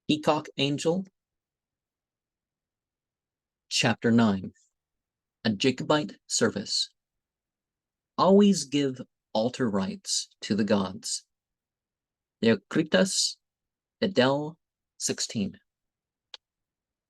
Peacock Angel, Chapter 9, A Jacobite Service. Always give altar rites to the gods. Theocritus, Edel 16.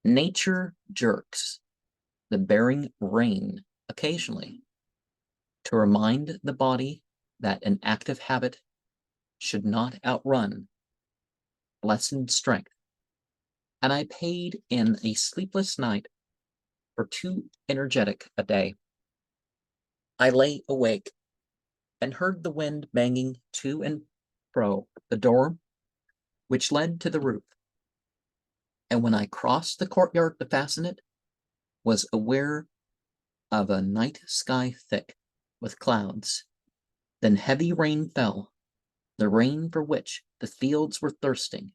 Nature jerks the bearing rein occasionally to remind the body that an active habit should not outrun lessened strength. And I paid in a sleepless night for too energetic a day. I lay awake and heard the wind banging to and fro the door which led to the roof. And when I crossed the courtyard to fasten it, was aware of a night sky thick with clouds. Then heavy rain fell, the rain for which the fields were thirsting.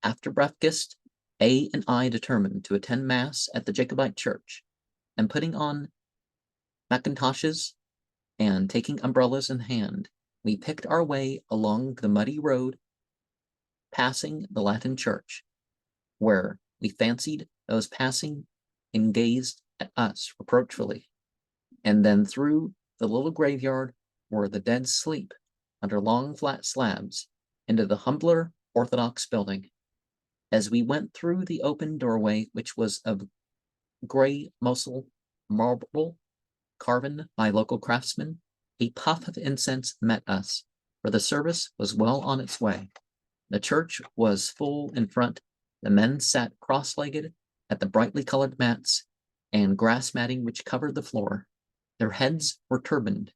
After breakfast, A and I determined to attend Mass at the Jacobite church, and putting on mackintoshes and taking umbrellas in hand, we picked our way along the muddy road, passing the Latin church, where we fancied those passing and gazed at us reproachfully, and then through the little graveyard where the dead sleep under long flat slabs into the humbler Orthodox building. As we went through the open doorway, which was of gray Mosul marble carven by local craftsmen, a puff of incense met us, for the service was well on its way. The church was full in front. The men sat cross-legged at the brightly colored mats and grass matting which covered the floor. Their heads were turbaned,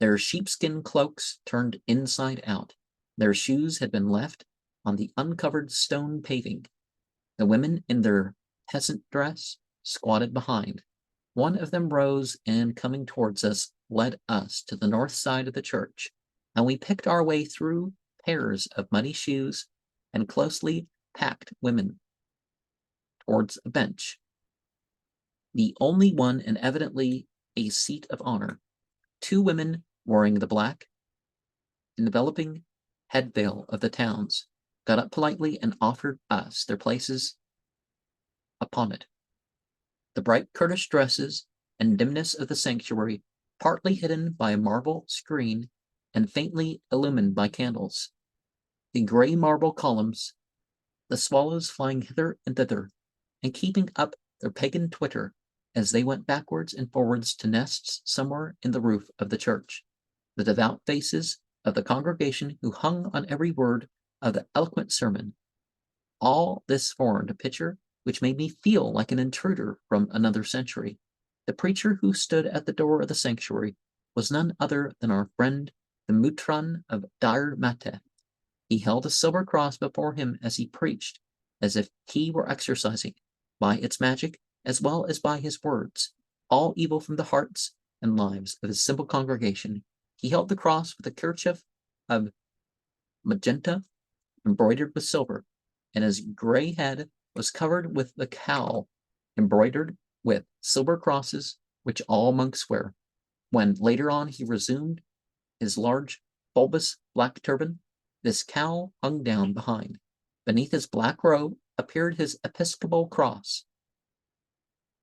their sheepskin cloaks turned inside out. Their shoes had been left on the uncovered stone paving. The women in their peasant dress squatted behind. One of them rose and, coming towards us, led us to the north side of the church, and we picked our way through pairs of muddy shoes and closely packed women towards a bench, the only one and evidently a seat of honor. Two women wearing the black, enveloping head veil of the towns got up politely and offered us their places upon it. The bright Kurdish dresses and dimness of the sanctuary, partly hidden by a marble screen and faintly illumined by candles, the gray marble columns, the swallows flying hither and thither, and keeping up their pagan twitter as they went backwards and forwards to nests somewhere in the roof of the church, the devout faces of the congregation who hung on every word of the eloquent sermon. All this formed a picture which made me feel like an intruder from another century. The preacher who stood at the door of the sanctuary was none other than our friend, the Mutran of Dire Mate. He held a silver cross before him as he preached, as if he were exorcising, by its magic as well as by his words, all evil from the hearts and lives of his simple congregation. He held the cross with a kerchief of magenta embroidered with silver, and his gray head was covered with the cowl embroidered with silver crosses which all monks wear. When later on he resumed his large bulbous black turban, this cowl hung down behind. Beneath his black robe appeared his episcopal cross,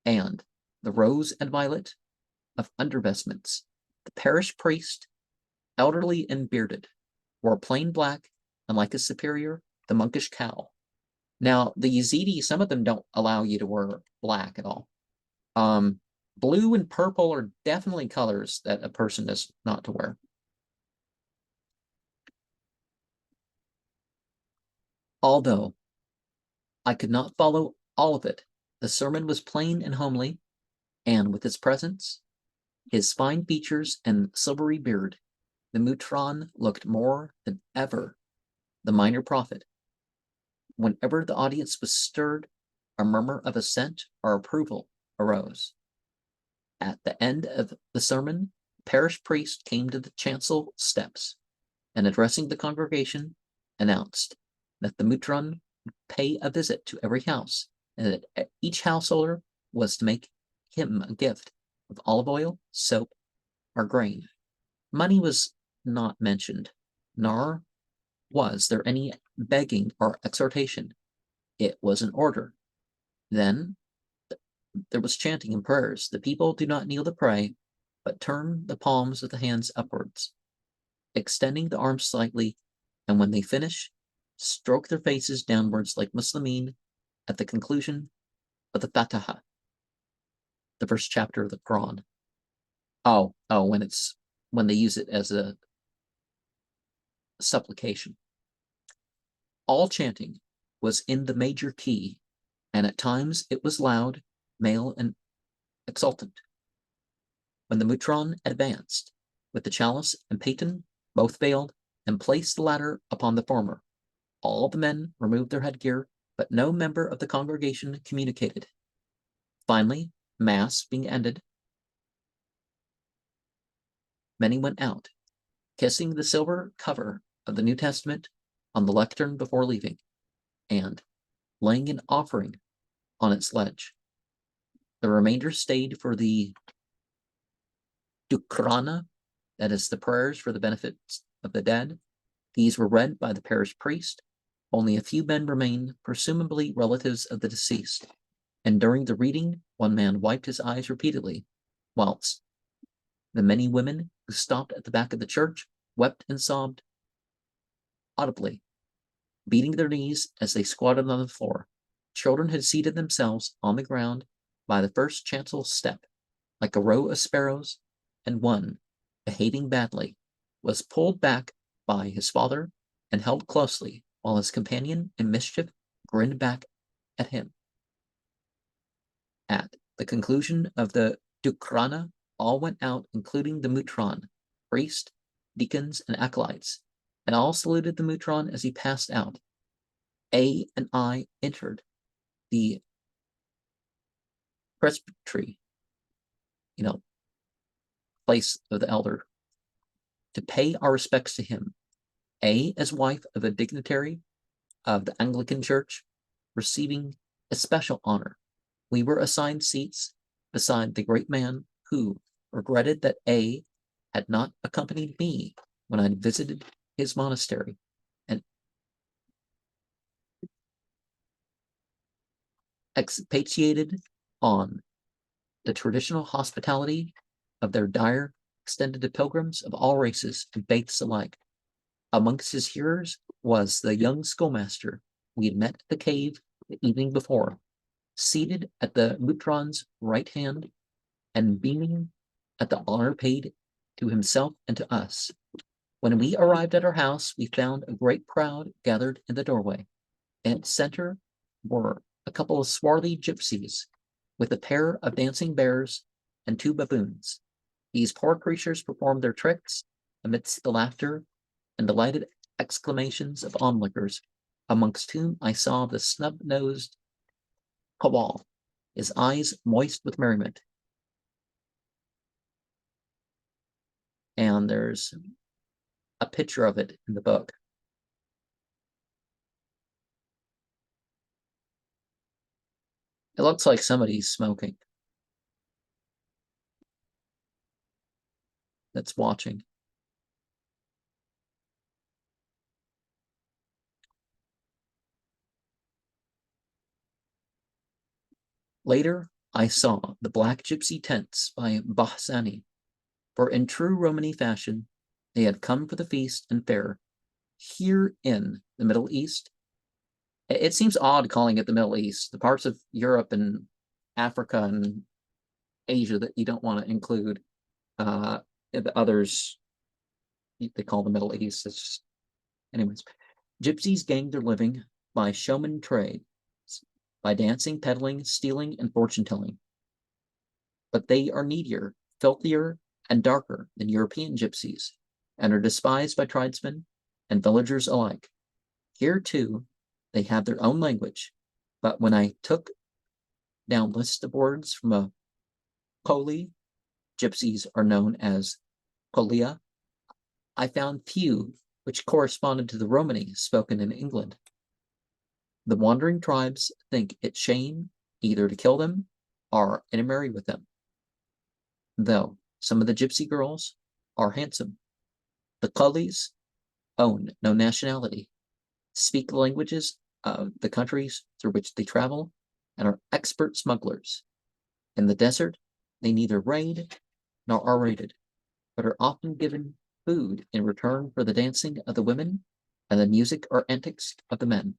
and the rose and violet of undervestments. The parish priest, elderly and bearded, wore plain black, and like his superior, the monkish cowl. Now, the Yazidi, some of them don't allow you to wear black at all. Blue and purple are definitely colors that a person is not to wear. Although I could not follow all of it, the sermon was plain and homely, and with his presence, his fine features and silvery beard, the Mutran looked more than ever the minor prophet. Whenever the audience was stirred, a murmur of assent or approval arose. At the end of the sermon, the parish priest came to the chancel steps, and addressing the congregation, announced that the Mutran would pay a visit to every house, and that each householder was to make him a gift of olive oil, soap, or grain. Money was not mentioned, nor was there any begging or exhortation. It was an order. Then there was chanting and prayers. The people do not kneel to pray, but turn the palms of the hands upwards, extending the arms slightly, and when they finish, stroke their faces downwards like Muslimin at the conclusion of the Fatiha, the first chapter of the Quran. When they use it as a supplication. All chanting was in the major key, and at times it was loud, male, and exultant. When the mutron advanced, with the chalice and paten both veiled, and placed the latter upon the former, all the men removed their headgear, but no member of the congregation communicated. Finally, Mass being ended, many went out, kissing the silver cover of the New Testament on the lectern before leaving, and laying an offering on its ledge. The remainder stayed for the Dukrana, that is, the prayers for the benefit of the dead. These were read by the parish priest. Only a few men remained, presumably relatives of the deceased, and during the reading, one man wiped his eyes repeatedly, whilst the many women who stopped at the back of the church wept and sobbed audibly, beating their knees as they squatted on the floor. Children had seated themselves on the ground by the first chancel step, like a row of sparrows, and one, behaving badly, was pulled back by his father and held closely, while his companion in mischief grinned back at him. At the conclusion of the Dukrana, all went out, including the mutron, priest, deacons, and acolytes, and all saluted the mutron as he passed out. A and I entered the presbytery, place of the elder, to pay our respects to him. A, as wife of a dignitary of the Anglican Church, receiving a special honor. We were assigned seats beside the great man who regretted that A had not accompanied me when I visited his monastery, and expatiated on the traditional hospitality of their dire extended to pilgrims of all races and faiths alike. Amongst his hearers was the young schoolmaster we had met at the cave the evening before, seated at the mutron's right hand and beaming at the honor paid to himself and to us. When we arrived at our house, we found a great crowd gathered in the doorway. In its center were a couple of swarthy gypsies with a pair of dancing bears and two baboons. These poor creatures performed their tricks amidst the laughter and delighted exclamations of onlookers, amongst whom I saw the snub-nosed Kowal, his eyes moist with merriment. And there's a picture of it in the book. It looks like somebody's smoking. That's watching. Later, I saw the black gypsy tents by Bahsani, for in true Romany fashion, they had come for the feast and fair. Here in the Middle East, it seems odd calling it the Middle East. The parts of Europe and Africa and Asia that you don't want to include, the others they call the Middle East. It's just, anyways, gypsies gained their living by showman trade, by dancing, peddling, stealing, and fortune telling. But they are needier, filthier, and darker than European gypsies, and are despised by tribesmen and villagers alike. Here, too, they have their own language, but when I took down lists of words from a Koli, gypsies are known as Kolia, I found few which corresponded to the Romany spoken in England. The wandering tribes think it shame either to kill them or intermarry with them, though some of the gypsy girls are handsome. The Kulis own no nationality, speak the languages the countries through which they travel and are expert smugglers. In the desert, they neither raid nor are raided, but are often given food in return for the dancing of the women and the music or antics of the men.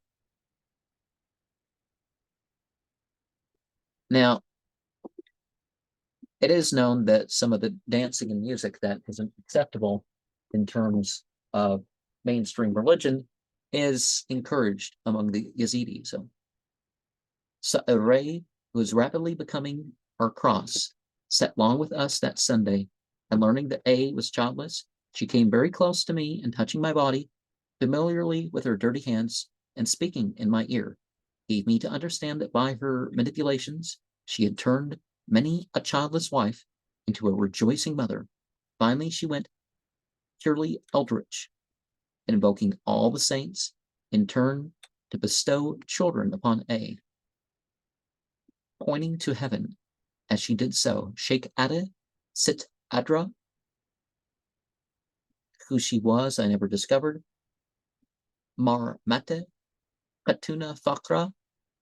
Now, it is known that some of the dancing and music that isn't acceptable in terms of mainstream religion is encouraged among the Yazidis. So a ray who is rapidly becoming our cross sat long with us that Sunday, and learning that A was childless, she came very close to me and touching my body familiarly with her dirty hands and speaking in my ear, gave me to understand that by her manipulations she had turned many a childless wife into a rejoicing mother. Finally, she went purely eldritch, invoking all the saints in turn to bestow children upon A. Pointing to heaven as she did so, Sheikh Ada Sit Adra, who she was I never discovered, Mar Mate, Katuna Fakra,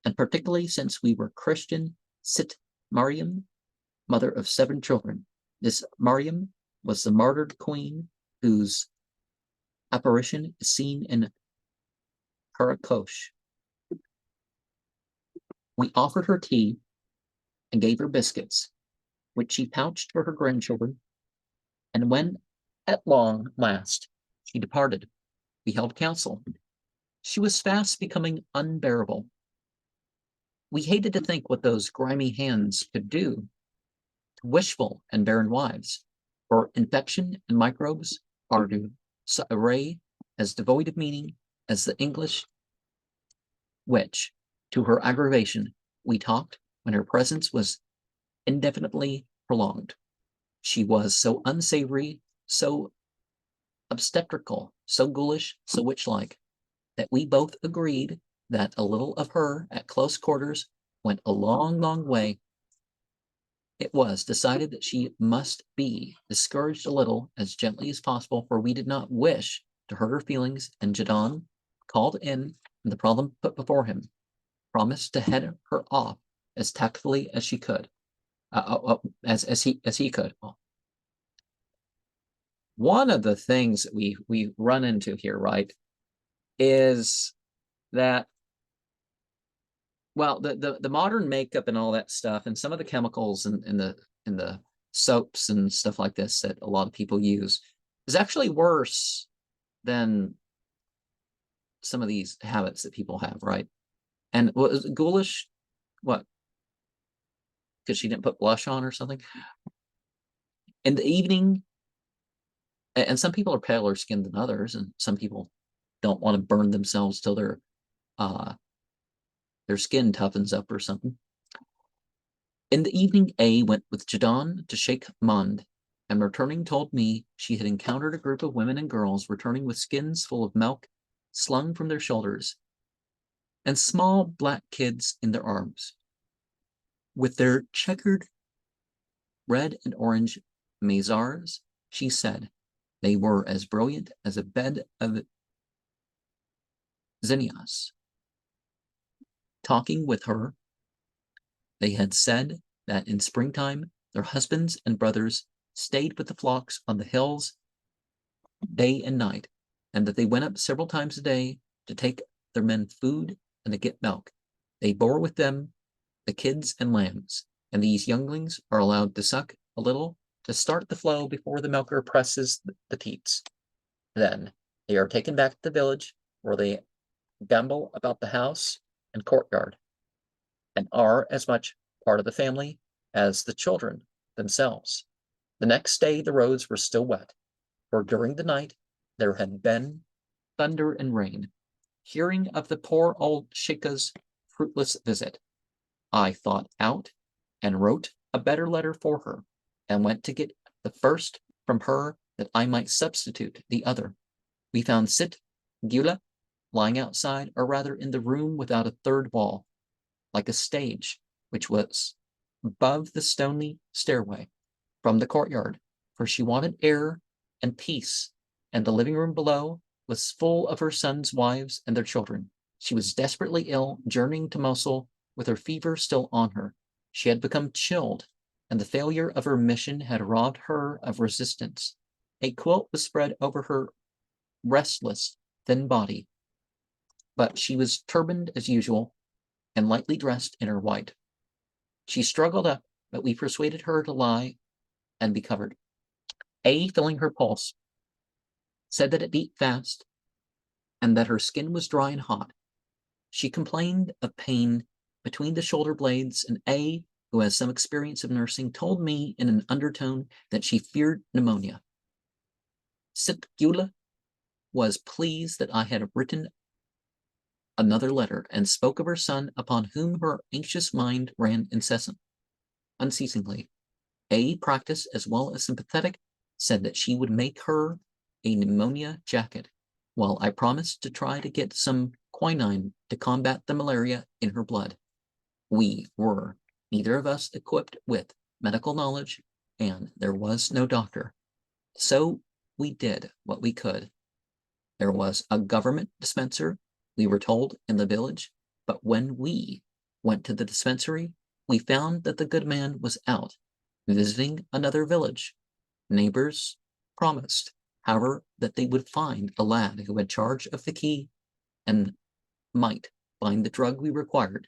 and particularly since we were Christian, Sit Mariam, mother of 7 children. This Mariam was the martyred queen whose apparition is seen in Karakosh. We offered her tea and gave her biscuits, which she pouched for her grandchildren, and when at long last she departed, we held counsel. She was fast becoming unbearable. We hated to think what those grimy hands could do to wishful and barren wives, for infection and microbes are to array as devoid of meaning as the English, which, to her aggravation, we talked when her presence was indefinitely prolonged. She was so unsavory, so obstetrical, so ghoulish, so witch-like, that we both agreed that a little of her at close quarters went a long, long way. It was decided that she must be discouraged a little as gently as possible, for we did not wish to hurt her feelings, and Jadon, called in and the problem put before him, promised to head her off as tactfully as she could, as he could. One of the things that we run into here, right, is that, well, the modern makeup and all that stuff, and some of the chemicals in the soaps and stuff like this that a lot of people use is actually worse than some of these habits that people have, right? And what is ghoulish? What? Because she didn't put blush on or something? In the evening, and some people are paler skinned than others, and some people don't want to burn themselves till their skin toughens up or something. In the evening, A went with Jadon to Sheikh Mand, and returning told me she had encountered a group of women and girls returning with skins full of milk slung from their shoulders, and small black kids in their arms. With their checkered red and orange mazars, she said, they were as brilliant as a bed of zinnias. Talking with her, they had said that in springtime their husbands and brothers stayed with the flocks on the hills day and night, and that they went up several times a day to take their men food and to get milk. They bore with them the kids and lambs, and these younglings are allowed to suck a little to start the flow before the milker presses the teats. Then they are taken back to the village, where they gambol about the house and courtyard, and are as much part of the family as the children themselves. The next day the roads were still wet, for during the night there had been thunder and rain. Hearing of the poor old Shika's fruitless visit, I thought out and wrote a better letter for her, and went to get the first from her that I might substitute the other. We found Sit Gula lying outside, or rather in the room without a third wall, like a stage, which was above the stony stairway from the courtyard, for she wanted air and peace, and the living room below was full of her sons' wives and their children. She was desperately ill, journeying to Mosul with her fever still on her. She had become chilled, and the failure of her mission had robbed her of resistance. A quilt was spread over her restless, thin body, but she was turbaned as usual and lightly dressed in her white. She struggled up, but we persuaded her to lie and be covered. A, feeling her pulse, said that it beat fast and that her skin was dry and hot. She complained of pain between the shoulder blades, and A, who has some experience of nursing, told me in an undertone that she feared pneumonia. Sitgula was pleased that I had written another letter and spoke of her son, upon whom her anxious mind ran unceasingly. A, practiced as well as sympathetic, said that she would make her a pneumonia jacket, while I promised to try to get some quinine to combat the malaria in her blood. We were neither of us equipped with medical knowledge, and there was no doctor. So we did what we could. There was a government dispenser, we were told, in the village, but when we went to the dispensary, we found that the good man was out, visiting another village. Neighbors promised, however, that they would find a lad who had charge of the key and might find the drug we required.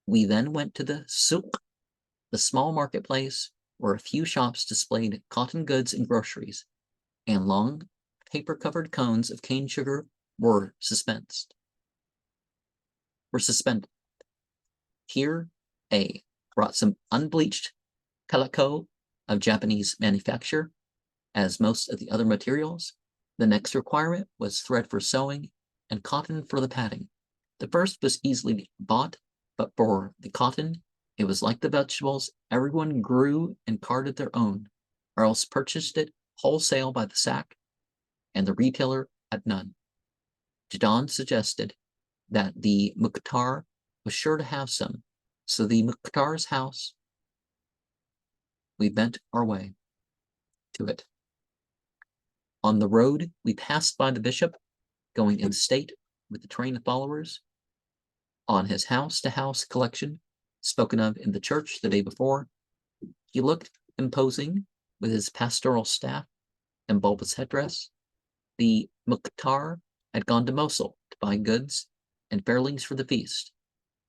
We then went to the souk, the small marketplace, where a few shops displayed cotton goods and groceries, and long paper-covered cones of cane sugar were suspended. Here, A brought some unbleached calico of Japanese manufacture, as most of the other materials. The next requirement was thread for sewing and cotton for the padding. The first was easily bought, but for the cotton, it was like the vegetables. Everyone grew and carted their own, or else purchased it wholesale by the sack, and the retailer had none. Jadon suggested that the Mukhtar was sure to have some, so the Mukhtar's house, we bent our way to it. On the road, we passed by the bishop, going in state with the train of followers. On his house-to-house collection, spoken of in the church the day before, he looked imposing with his pastoral staff and bulbous headdress. The Mukhtar had gone to Mosul to buy goods and fairlings for the feast,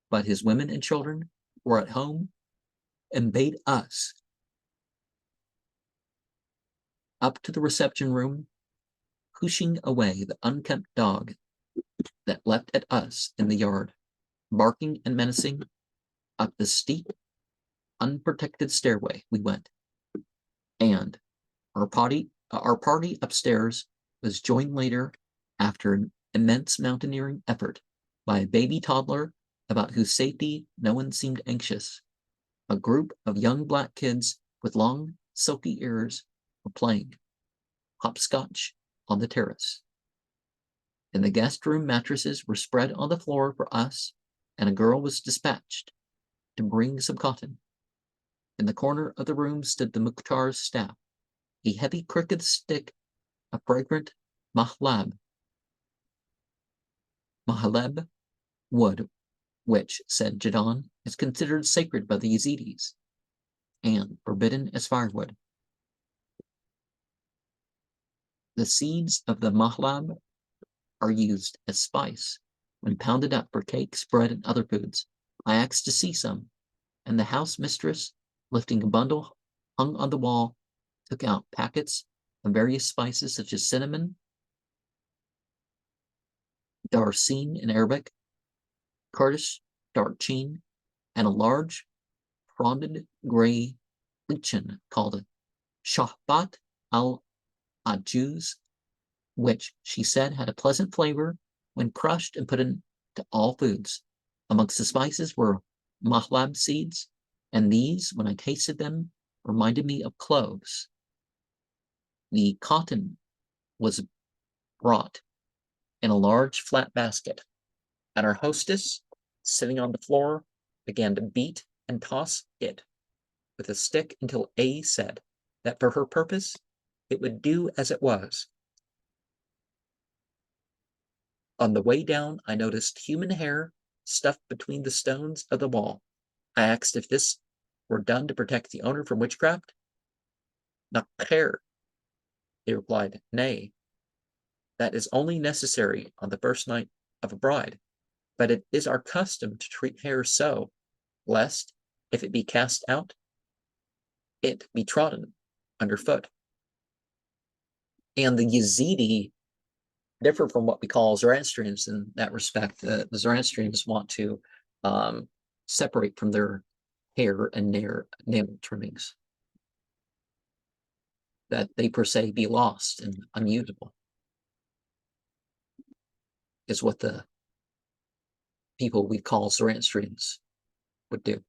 but his women and children were at home and bade us up to the reception room, pushing away the unkempt dog that leapt at us in the yard, barking and menacing. Up the steep, unprotected stairway we went, and our party upstairs was joined later, after an immense mountaineering effort, by a baby toddler about whose safety no one seemed anxious. A group of young black kids with long, silky ears were playing hopscotch on the terrace. In the guest room, mattresses were spread on the floor for us, and a girl was dispatched to bring some cotton. In the corner of the room stood the Mukhtar's staff, a heavy crooked stick of fragrant mahlab wood, which, said Jadon, is considered sacred by the Yazidis and forbidden as firewood. The seeds of the mahlab are used as spice when pounded up for cakes, bread, and other foods. I asked to see some, and the house mistress, lifting a bundle hung on the wall, took out packets of various spices such as cinnamon, darsin in Arabic, Kurdish darchin, and a large fronded gray lichen called shahbat al-ajuz, which she said had a pleasant flavor when crushed and put into all foods. Amongst the spices were mahlab seeds, and these, when I tasted them, reminded me of cloves. The cotton was brought in a large flat basket, and our hostess, sitting on the floor, began to beat and toss it with a stick until A said that for her purpose it would do as it was. On the way down, I noticed human hair stuffed between the stones of the wall. I asked if this were done to protect the owner from witchcraft. Nacher, they replied, nay, that is only necessary on the first night of a bride, but it is our custom to treat hair so, lest, if it be cast out, it be trodden underfoot. And the Yazidi differ from what we call Zoroastrians in that respect. The Zoroastrians want to separate from their hair and nail trimmings, that they per se be lost and unusable, is what the people we call Zoroastrians would do.